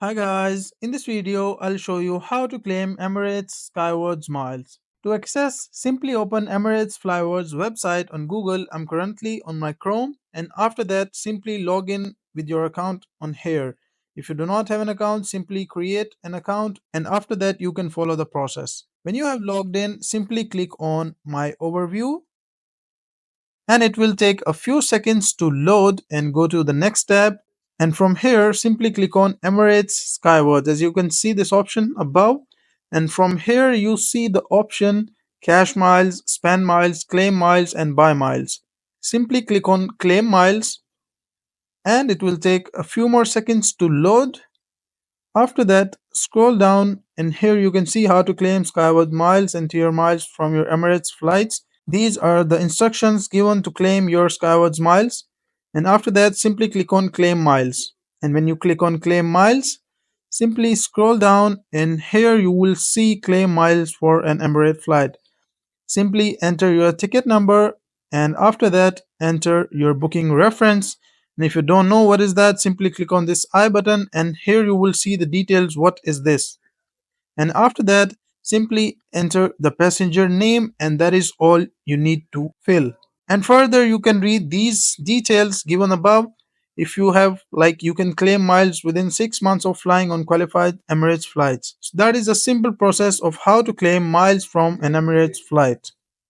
Hi guys, in this video I'll show you how to claim Emirates Skywards miles. To access, simply open Emirates Skywards website on Google. I'm currently on my Chrome, and after that simply log in with your account on here. If you do not have an account, simply create an account and after that you can follow the process. When you have logged in, simply click on my overview and it will take a few seconds to load and go to the next tab, and from here simply click on Emirates Skywards. As you can see this option above, and from here you see the option cash miles, spend miles, claim miles and buy miles. Simply click on claim miles and it will take a few more seconds to load. After that, scroll down and here you can see how to claim Skyward miles and tier miles from your Emirates flights. These are the instructions given to claim your Skywards miles. And after that, simply click on claim miles. And when you click on claim miles, simply scroll down and here you will see claim miles for an Emirates flight. Simply enter your ticket number and after that enter your booking reference. And if you don't know what is that, simply click on this I button and here you will see the details what is this. And after that simply enter the passenger name and that is all you need to fill. And further you can read these details given above. If you have, like, you can claim miles within 6 months of flying on qualified Emirates flights. So that is a simple process of how to claim miles from an Emirates flight.